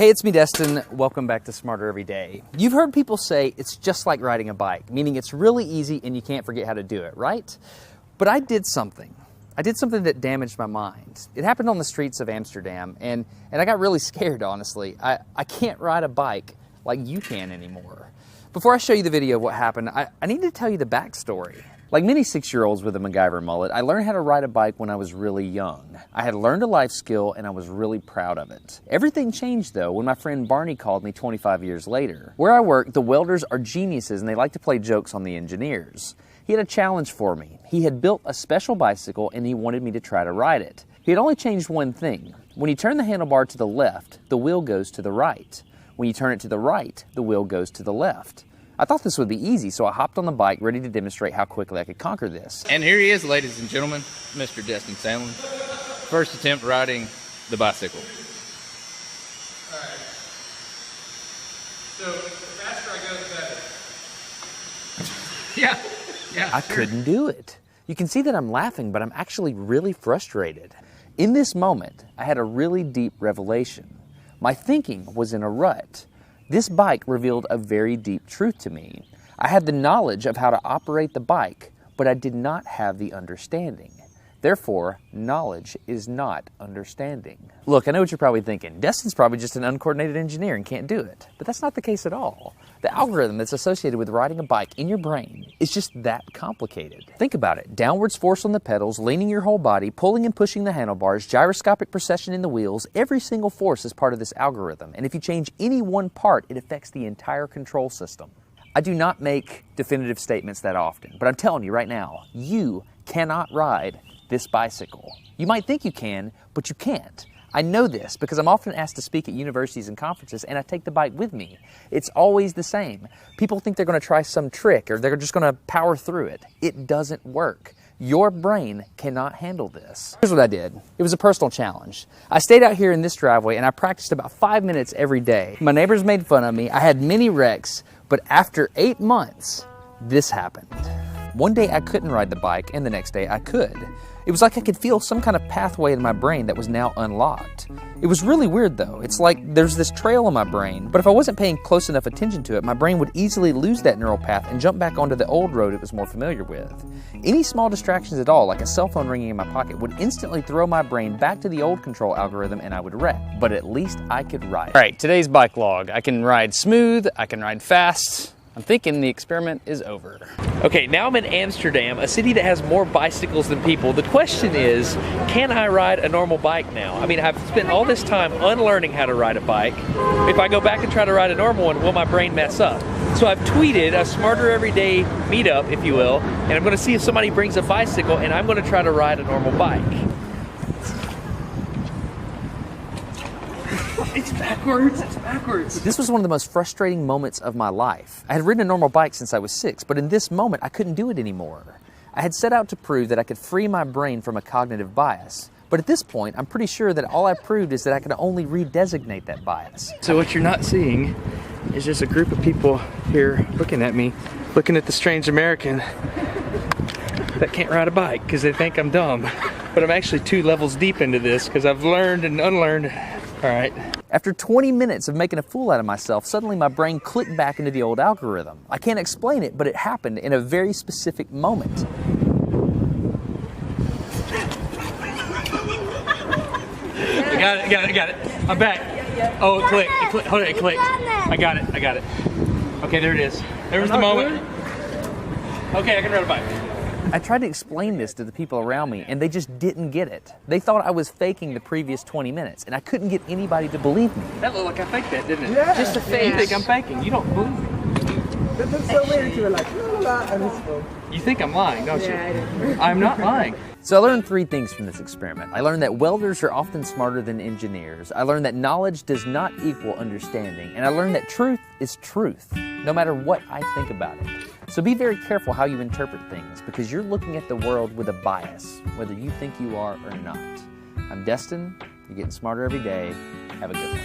Hey, it's me, Destin. Welcome back to Smarter Every Day. You've heard people say it's just like riding a bike, meaning it's really easy and you can't forget how to do it, right? But I did something. I did something that damaged my mind. It happened on the streets of Amsterdam, and I got really scared, honestly. I can't ride a bike like you can anymore. Before I show you the video of what happened, I need to tell you the backstory. Like many 6-year-olds with a MacGyver mullet, I learned how to ride a bike when I was really young. I had learned a life skill and I was really proud of it. Everything changed though when my friend Barney called me 25 years later. Where I work, the welders are geniuses and they like to play jokes on the engineers. He had a challenge for me. He had built a special bicycle and he wanted me to try to ride it. He had only changed one thing. When you turn the handlebar to the left, the wheel goes to the right. When you turn it to the right, the wheel goes to the left. I thought this would be easy, so I hopped on the bike ready to demonstrate how quickly I could conquer this. And here he is, ladies and gentlemen, Mr. Destin Sandlin. First attempt riding the bicycle. All right. So the faster I go, the better. Yeah. I couldn't do it. You can see that I'm laughing, but I'm actually really frustrated. In this moment, I had a really deep revelation. My thinking was in a rut. This bike revealed a very deep truth to me. I had the knowledge of how to operate the bike, but I did not have the understanding. Therefore, knowledge is not understanding. Look, I know what you're probably thinking. Destin's probably just an uncoordinated engineer and can't do it. But that's not the case at all. The algorithm that's associated with riding a bike in your brain is just that complicated. Think about it. Downwards force on the pedals, leaning your whole body, pulling and pushing the handlebars, gyroscopic precession in the wheels, every single force is part of this algorithm. And if you change any one part, it affects the entire control system. I do not make definitive statements that often, but I'm telling you right now, you cannot ride this bicycle. You might think you can, but you can't. I know this because I'm often asked to speak at universities and conferences and I take the bike with me. It's always the same. People think they're going to try some trick or they're just going to power through it. It doesn't work. Your brain cannot handle this. Here's what I did. It was a personal challenge. I stayed out here in this driveway and I practiced about 5 minutes every day. My neighbors made fun of me. I had many wrecks, but after 8 months, this happened. One day I couldn't ride the bike and the next day I could. It was like I could feel some kind of pathway in my brain that was now unlocked. It was really weird though. It's like there's this trail in my brain, but if I wasn't paying close enough attention to it, my brain would easily lose that neural path and jump back onto the old road it was more familiar with. Any small distractions at all, like a cell phone ringing in my pocket, would instantly throw my brain back to the old control algorithm and I would wreck. But at least I could ride. All right, today's bike log. I can ride smooth, I can ride fast. I'm thinking the experiment is over. Okay, now I'm in Amsterdam, a city that has more bicycles than people. The question is, can I ride a normal bike now? I mean, I've spent all this time unlearning how to ride a bike. If I go back and try to ride a normal one, will my brain mess up? So I've tweeted a Smarter Everyday meetup, if you will, and I'm gonna see if somebody brings a bicycle and I'm gonna try to ride a normal bike. It's backwards, it's backwards. This was one of the most frustrating moments of my life. I had ridden a normal bike since I was 6, but in this moment, I couldn't do it anymore. I had set out to prove that I could free my brain from a cognitive bias. But at this point, I'm pretty sure that all I proved is that I could only redesignate that bias. So what you're not seeing is just a group of people here looking at me, looking at the strange American that can't ride a bike because they think I'm dumb. But I'm actually 2 levels deep into this because I've learned and unlearned. All right. After 20 minutes of making a fool out of myself, suddenly my brain clicked back into the old algorithm. I can't explain it, but it happened in a very specific moment. I got it. I'm back. Oh, it clicked. Hold it, it clicked. I got it. Okay, there it is. There was the moment. Okay, I can ride a bike. I tried to explain this to the people around me, and they just didn't get it. They thought I was faking the previous 20 minutes, and I couldn't get anybody to believe me. That looked like I faked that, didn't it? Yeah. Just a fake. You think I'm faking. You don't believe me. That looks so weird. You were like, la la la, and it's full. You think I'm lying, don't you? I didn't. I'm not lying. So I learned 3 things from this experiment. I learned that welders are often smarter than engineers. I learned that knowledge does not equal understanding. And I learned that truth is truth, no matter what I think about it. So be very careful how you interpret things because you're looking at the world with a bias, whether you think you are or not. I'm Destin. You're getting smarter every day. Have a good one.